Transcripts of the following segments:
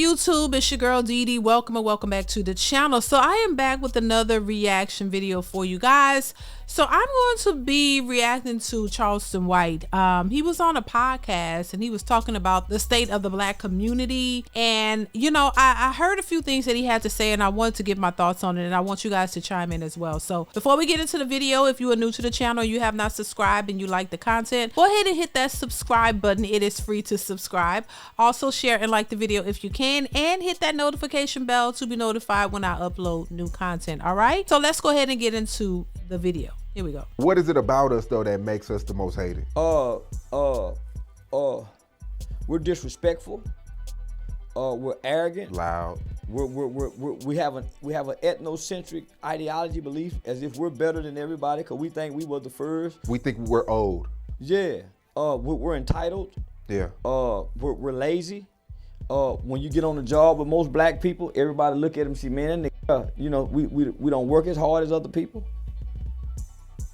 YouTube? It's your girl DeeDee. Welcome and welcome back to the channel. So I am back with another reaction video for you guys. So I'm going to be reacting to Charleston White. He was on a podcast and he was talking about the state of the Black community. And, you know, I heard a few things that he had to say and I wanted to give my thoughts on it. And I want you guys to chime in as well. So before we get into the video, if you are new to the channel, you have not subscribed and you like the content, go ahead and hit that subscribe button. It is free to subscribe. Also share and like the video if you can, and hit that notification bell to be notified when I upload new content. All right, so let's go ahead and get into the video. Here we go. What is it about us though that makes us the most hated? We're disrespectful. We're arrogant. Loud. We have an ethnocentric ideology belief, as if we're better than everybody because we think we were the first. We think we're old. Yeah. We're entitled. Yeah. We're lazy. When you get on the job with most black people, everybody look at them and see, man, you know, we don't work as hard as other people.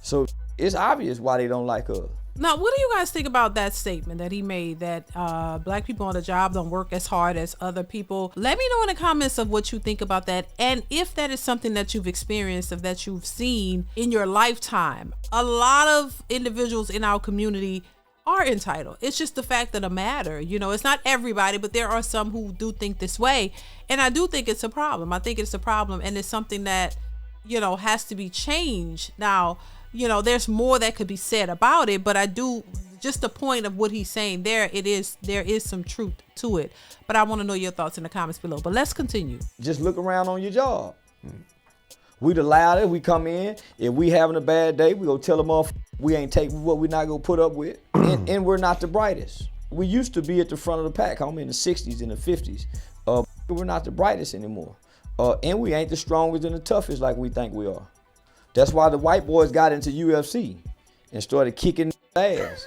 So it's obvious why they don't like us. Now, what do you guys think about that statement that he made, that black people on the job don't work as hard as other people? Let me know in the comments of what you think about that, and if that is something that you've experienced, or that you've seen in your lifetime. A lot of individuals in our community are entitled. It's just the fact of the matter. You know, it's not everybody, but there are some who do think this way. And I do think it's a problem. I think it's a problem, and it's something that, you know, has to be changed. Now, you know, there's more that could be said about it, but I do, just the point of what he's saying there, there is some truth to it. But I want to know your thoughts in the comments below. But let's continue. Just look around on your job. We the loudest. We come in. If we having a bad day, we go tell them off. We ain't taking what we're not gonna put up with, and we're not the brightest. We used to be at the front of the pack, homie, in the 60s and the 50s. We're not the brightest anymore, and we ain't the strongest and the toughest like we think we are. That's why the white boys got into UFC and started kicking ass.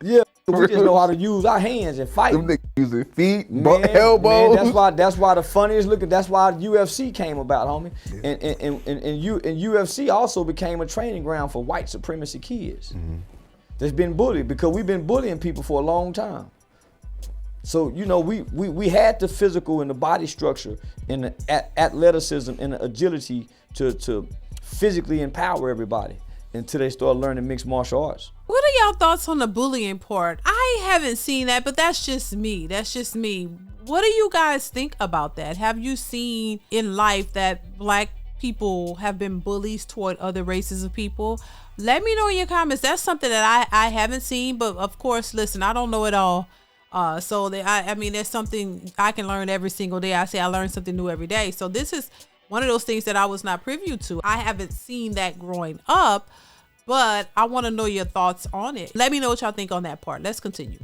Yeah, we just know how to use our hands and fight. Them niggas using feet, Man, elbows. that's why the funniest looking. That's why UFC came about, homie. Yeah. And UFC also became a training ground for white supremacy kids that's been bullied, because we've been bullying people for a long time. So, you know, we had the physical and the body structure and the athleticism and the agility to physically empower everybody until they start learning mixed martial arts. What are y'all thoughts on the bullying part? I haven't seen that, but that's just me. That's just me. What do you guys think about that? Have you seen in life that black people have been bullies toward other races of people? Let me know in your comments. That's something that I haven't seen, but of course, listen, I don't know it all. I mean, there's something I can learn every single day. I say I learn something new every day. So this is one of those things that I was not privy to. I haven't seen that growing up, but I want to know your thoughts on it. Let me know what y'all think on that part. Let's continue.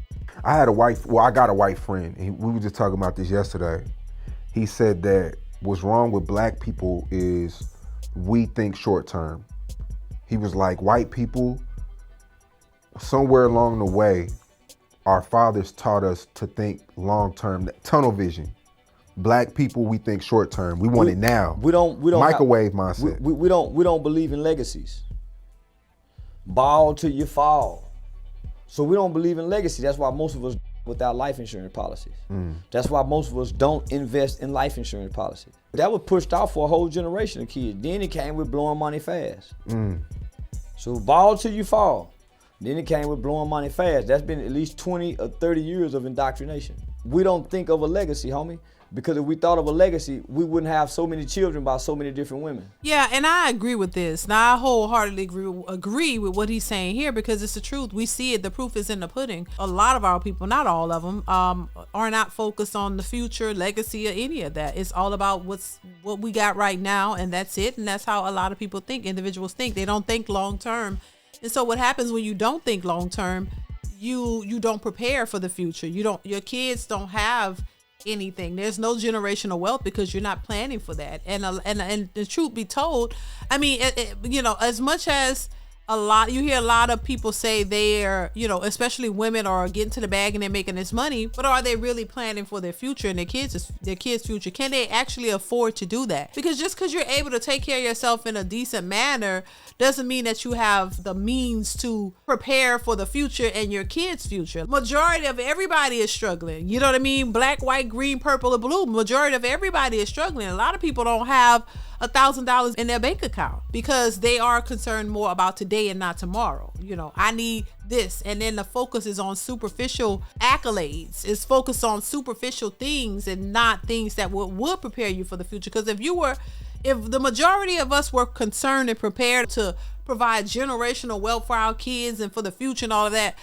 I had a white, well, I got a white friend. We were just talking about this yesterday. He said that what's wrong with black people is we think short term. He was like, white people, somewhere along the way, our fathers taught us to think long term, tunnel vision. Black people, we think short term. We want it now. We don't microwave mindset. We don't believe in legacies. Ball till you fall. So we don't believe in legacy. That's why most of us without life insurance policies. That's why most of us don't invest in life insurance policies. That was pushed out for a whole generation of kids. Then it came with blowing money fast. So ball till you fall. Then it came with blowing money fast. That's been at least 20 or 30 years of indoctrination. We don't think of a legacy, homie, because if we thought of a legacy, we wouldn't have so many children by so many different women. Yeah, and I agree with this. Now, I wholeheartedly agree with what he's saying here, because it's the truth. We see it. The proof is in the pudding. A lot of our people, not all of them, are not focused on the future, legacy, or any of that. It's all about what we got right now, and that's it. And that's how a lot of people think. Individuals think. They don't think long term. And so what happens when you don't think long term, you don't prepare for the future. Your kids don't have anything. There's no generational wealth because you're not planning for that. And the truth be told, I mean, you know, as much as you hear a lot of people say they're, especially women are getting to the bag and they're making this money, but are they really planning for their future and their kids' future? Can they actually afford to do that? Because just because you're able to take care of yourself in a decent manner doesn't mean that you have the means to prepare for the future and your kids' future. Majority of everybody is struggling. You know what I mean? Black, white, green, purple, or blue. Majority of everybody is struggling. A lot of people don't have $1,000 in their bank account because they are concerned more about today and not tomorrow. I need this, and then the focus is on superficial accolades. It's focused on superficial things and not things that would prepare you for the future. Because if the majority of us were concerned and prepared to provide generational wealth for our kids and for the future and all of that,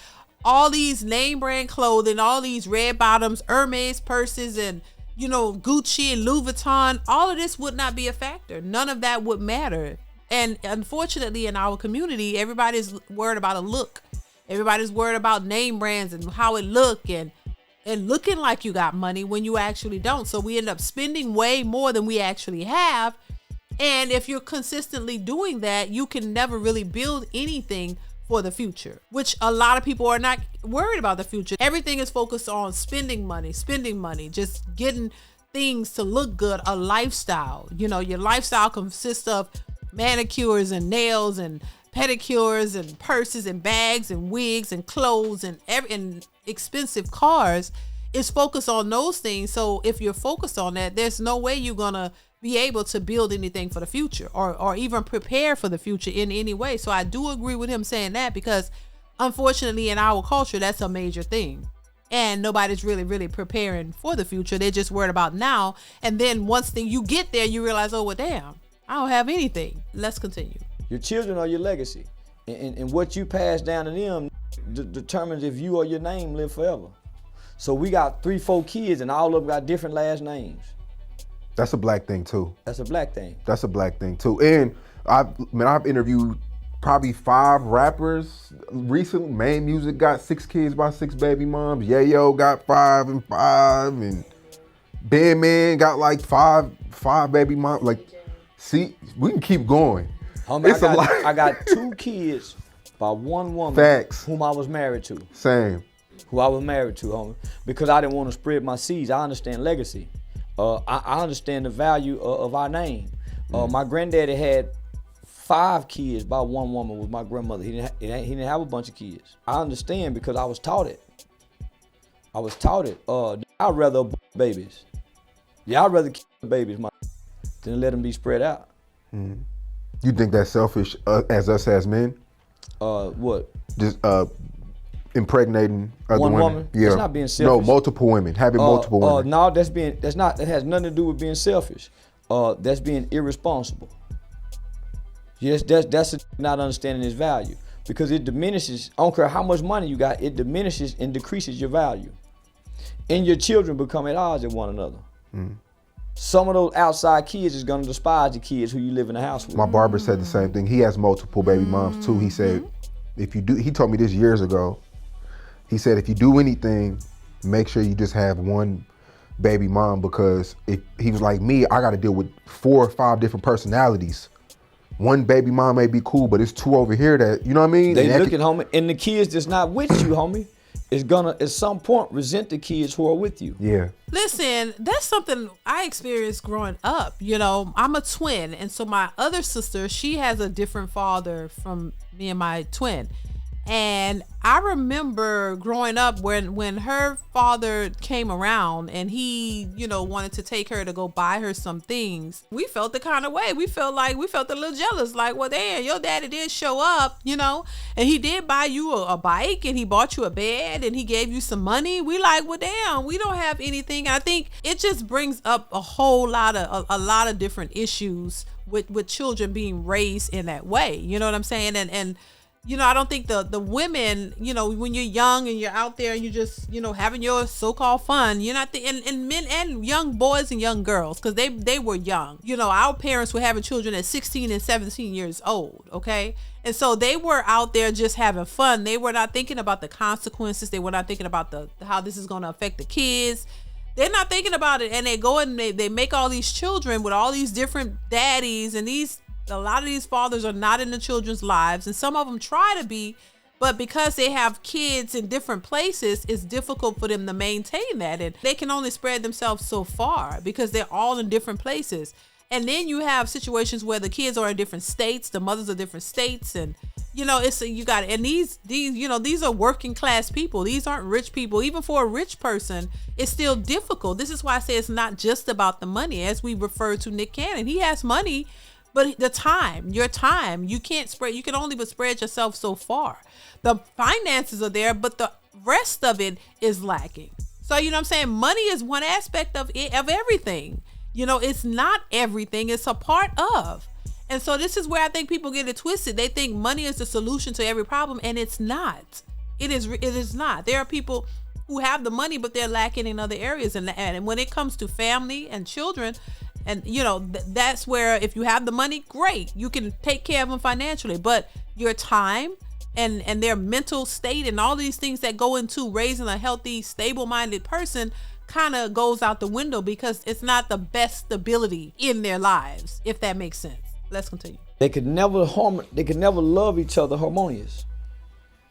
all these name brand clothing, all these red bottoms, Hermes purses, and Gucci and Louis Vuitton, all of this would not be a factor. None of that would matter. And unfortunately, in our community, everybody's worried about a look. Everybody's worried about name brands and how it look and looking like you got money when you actually don't. So we end up spending way more than we actually have. And if you're consistently doing that, you can never really build anything for the future, which a lot of people are not worried about the future. Everything is focused on spending money, just getting things to look good, a lifestyle. Your lifestyle consists of manicures and nails and pedicures and purses and bags and wigs and clothes and expensive cars. It's focused on those things. So if you're focused on that, there's no way you're gonna be able to build anything for the future or even prepare for the future in any way. So I do agree with him saying that, because unfortunately in our culture, that's a major thing. And nobody's really, really preparing for the future. They're just worried about now. And then once you get there, you realize, oh, well, damn, I don't have anything. Let's continue. Your children are your legacy. And what you pass down to them determines if you or your name live forever. So we got 3-4 kids and all of them got different last names. That's a black thing too. That's a black thing. That's a black thing too. And I've interviewed probably 5 rappers recently. Main Music got 6 kids by 6 baby moms. Yayo got 5 and 5, and Bandman got like 5 baby moms. Like, see, we can keep going. Homie, I got 2 kids by one woman. Facts. Whom I was married to. Same. Who I was married to, homie. Because I didn't want to spread my seeds. I understand legacy. I understand the value of our name. My granddaddy had 5 kids by one woman with my grandmother. He didn't have a bunch of kids. I understand because I was taught it. I'd rather babies. Yeah, I'd rather keep babies than let them be spread out. Mm. You think that's selfish as us as men? What? Just impregnating other one women. woman? Yeah. That's not being selfish. No, multiple women. Having multiple women. No, that has nothing to do with being selfish. That's being irresponsible. Yes, that's not understanding its value, because it diminishes. I don't care how much money you got, it diminishes and decreases your value. And your children become at odds with one another. Mm. Some of those outside kids is gonna despise the kids who you live in the house with. My barber said the same thing. He has multiple baby moms too. He said, he told me this years ago. He said, if you do anything, make sure you just have one baby mom, because if he was like me, I got to deal with 4 or 5 different personalities. One baby mom may be cool, but it's 2 over here that, you know what I mean? They look at homie, and the kids that's not with you, homie, is gonna at some point resent the kids who are with you. Yeah. Listen, that's something I experienced growing up. I'm a twin, and so my other sister, she has a different father from me and my twin. And I remember growing up when her father came around and he, wanted to take her to go buy her some things. We felt the kind of way. We felt a little jealous. Like, well, damn, your daddy did show up, and he did buy you a bike, and he bought you a bed, and he gave you some money. We like, well, damn, we don't have anything. I think it just brings up a whole lot of different issues with children being raised in that way. You know what I'm saying? And I don't think the women, when you're young and you're out there and you're just, having your so-called fun, you're not and men and young boys and young girls, because they were young. Our parents were having children at 16 and 17 years old, okay? And so they were out there just having fun. They were not thinking about the consequences. They were not thinking about how this is going to affect the kids. They're not thinking about it. And they go and they make all these children with all these different daddies, and these A lot of these fathers are not in the children's lives, and some of them try to be, but because they have kids in different places, it's difficult for them to maintain that. And they can only spread themselves so far because they're all in different places. And then you have situations where the kids are in different states, the mothers are different states, and these are working class people. These aren't rich people. Even for a rich person, it's still difficult. This is why I say it's not just about the money. As we refer to Nick Cannon, he has money, but your time, you can only but spread yourself so far. The finances are there, but the rest of it is lacking. So, you know what I'm saying? Money is one aspect of everything. It's not everything. It's a part of. And so this is where I think people get it twisted. They think money is the solution to every problem, and it's not. It is not. There are people who have the money, but they're lacking in other areas. And when it comes to family and children, and that's where if you have the money, great, you can take care of them financially. But your time and their mental state and all these things that go into raising a healthy, stable-minded person kind of goes out the window because it's not the best stability in their lives, if that makes sense. Let's continue. They could never love each other harmonious.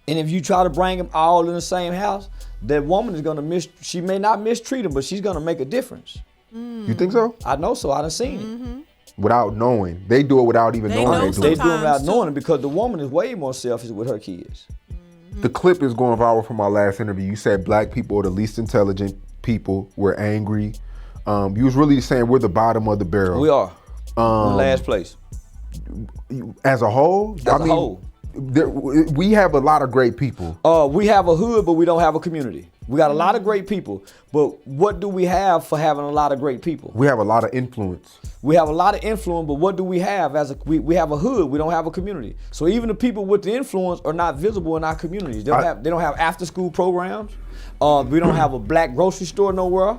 And if you try to bring them all in the same house, that woman is gonna she may not mistreat them, but she's gonna make a difference. You think so? I know so. I done seen it. Without knowing. They do it without even knowing They do it without knowing it because the woman is way more selfish with her kids. The clip is going viral from our last interview. You said black people are the least intelligent people. We're angry. You was really saying we're the bottom of the barrel. We are. We're last place. As a whole? Whole. We have a lot of great people. We have a hood, but we don't have a community. We got a lot of great people, but what do we have for having a lot of great people? We have a lot of influence. We have a lot of influence, but what do we have? We have a hood, we don't have a community. So even the people with the influence are not visible in our communities. They don't have after school programs. We don't have a black grocery store nowhere.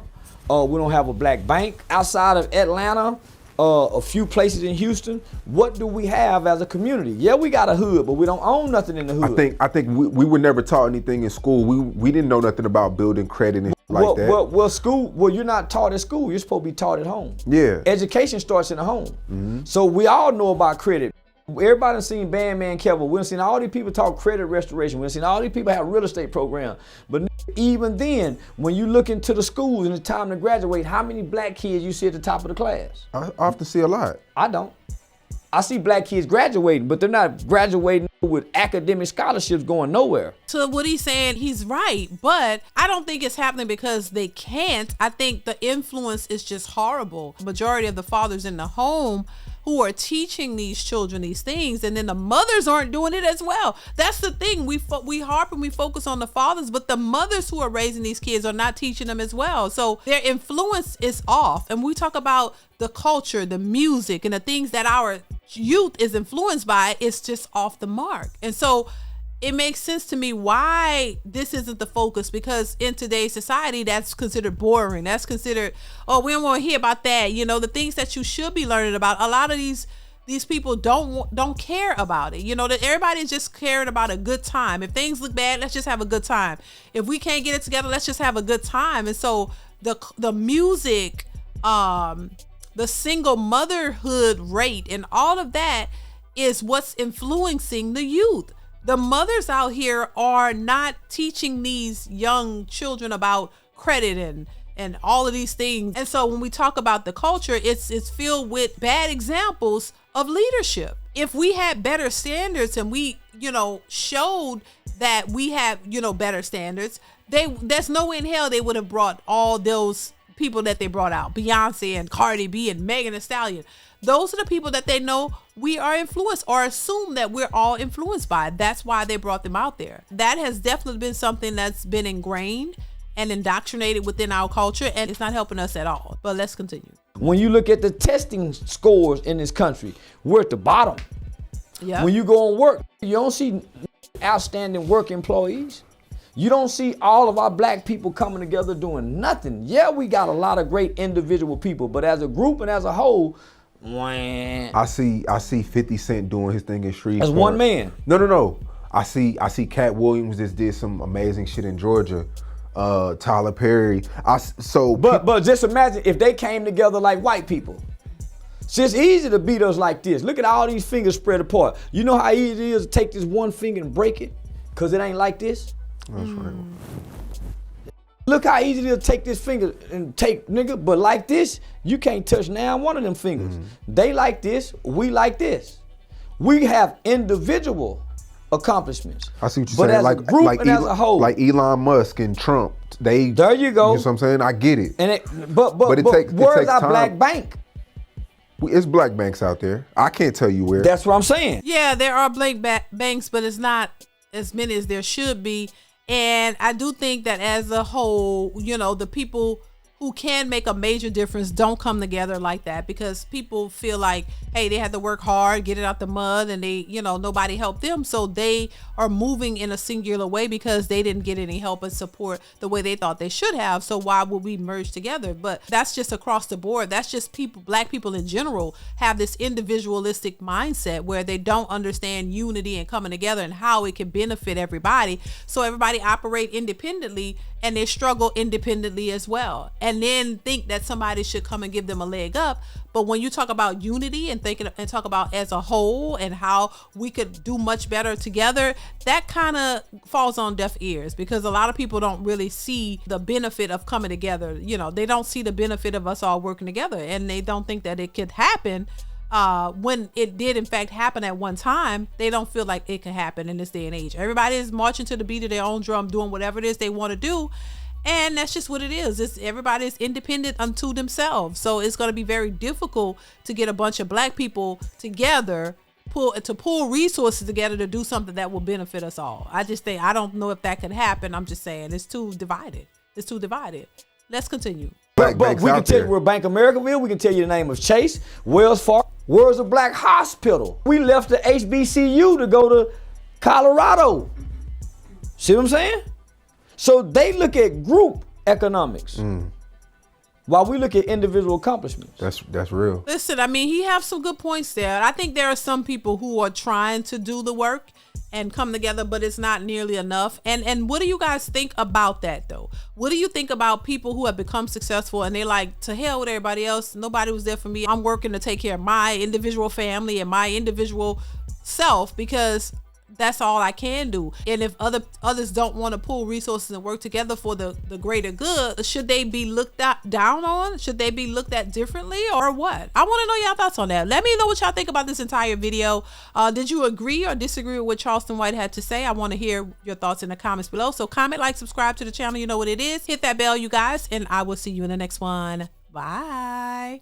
We don't have a black bank outside of Atlanta. A few places in Houston. What do we have as a community? Yeah, we got a hood, but we don't own nothing in the hood. I think we were never taught anything in school. We didn't know nothing about building credit and like that. Well, you're not taught at school. You're supposed to be taught at home. Yeah. Education starts in the home. So we all know about credit. Everybody done seen Bandman Kevin. We've seen all these people talk credit restoration. We've seen all these people have real estate programs. But even then, when you look into the schools and it's time to graduate, how many black kids you see at the top of the class? I often see a lot. I don't. I see black kids graduating, but they're not graduating with academic scholarships going nowhere. So what he's saying, he's right, but I don't think it's happening because they can't. I think the influence is just horrible. Majority of the fathers in the home who are teaching these children these things, and then the mothers aren't doing it as well. That's the thing. We harp and we focus on the fathers, but the mothers who are raising these kids are not teaching them as well. So their influence is off. And we talk about the culture, the music, and the things that our youth is influenced by, it's just off the mark. And so it makes sense to me why this isn't the focus, because in today's society, that's considered boring. That's considered, oh, we don't want to hear about that. The things that you should be learning about. A lot of these people don't care about it. That everybody's just caring about a good time. If things look bad, let's just have a good time. If we can't get it together, let's just have a good time. And so the music, the single motherhood rate, and all of that is what's influencing the youth. The mothers out here are not teaching these young children about credit and all of these things. And so when we talk about the culture, it's filled with bad examples of leadership. If we had better standards and we, showed that we have, better standards, there's no way in hell they would have brought all those people that they brought out, Beyonce and Cardi B and Megan Thee Stallion. Those are the people that they know we are influenced, or assume that we're all influenced by. That's why they brought them out there. That has definitely been something that's been ingrained and indoctrinated within our culture, and it's not helping us at all. But let's continue. When you look at the testing scores in this country, we're at the bottom. Yep. When you go on work, you don't see outstanding work employees. You don't see all of our black people coming together doing nothing. Yeah, we got a lot of great individual people, but as a group and as a whole, I see 50 Cent doing his thing in Shreveport. As one man. No. I see Cat Williams just did some amazing shit in Georgia. Tyler Perry. But just imagine if they came together like white people. See, it's easy to beat us like this. Look at all these fingers spread apart. You know how easy it is to take this one finger and break it? Because it ain't like this? That's right. Look how easy it is to take this finger and take, nigga, but like this, you can't touch now one of them fingers. They like this, we like this. We have individual accomplishments. I see what you're but saying. as a group and as a whole. Like Elon Musk and Trump, they. There you go. You know what I'm saying? I get it. And but it takes where's our time. black bank? It's black banks out there. I can't tell you where. That's what I'm saying. Yeah, there are black banks, but it's not as many as there should be. And I do think that as a whole, you know, the people who can make a major difference don't come together like that, because people feel like, hey, they had to work hard, get it out the mud, and they, you know, nobody helped them. So they are moving in a singular way because they didn't get any help and support the way they thought they should have. So why would we merge together? But that's just across the board. That's just people, black people in general, have this individualistic mindset where they don't understand unity and coming together and how it can benefit everybody. So everybody operate independently and they struggle independently as well, and then think that somebody should come and give them a leg up. But when you talk about unity and talk about as a whole and how we could do much better together, that kind of falls on deaf ears, because a lot of people don't really see the benefit of coming together. You know, they don't see the benefit of us all working together, and they don't think that it could happen. When it did in fact happen at one time, they don't feel like it can happen in this day and age. Everybody is marching to the beat of their own drum, doing whatever it is they want to do. And that's just what it is. Everybody is independent unto themselves. So it's going to be very difficult to get a bunch of black people together, pull resources together to do something that will benefit us all. I just think, I don't know if that could happen. I'm just saying it's too divided. Let's continue. But we can tell you where Bank America is. We can tell you the name of Chase, Wells Fargo. Where's a black hospital? We left the HBCU to go to Colorado. See what I'm saying? So they look at group economics while we look at individual accomplishments. That's real. Listen, I mean, he has some good points there. I think there are some people who are trying to do the work and come together, but it's not nearly enough. And what do you guys think about that, though? What do you think about people who have become successful and they like, to hell with everybody else, nobody was there for me, I'm working to take care of my individual family and my individual self because that's all I can do? And if others don't want to pull resources and work together for the greater good, should they be looked down on? Should they be looked at differently, or what? I want to know y'all thoughts on that. Let me know what y'all think about this entire video. Did you agree or disagree with what Charleston White had to say? I want to hear your thoughts in the comments below. So comment, like, subscribe to the channel. You know what it is. Hit that bell, you guys, and I will see you in the next one. Bye.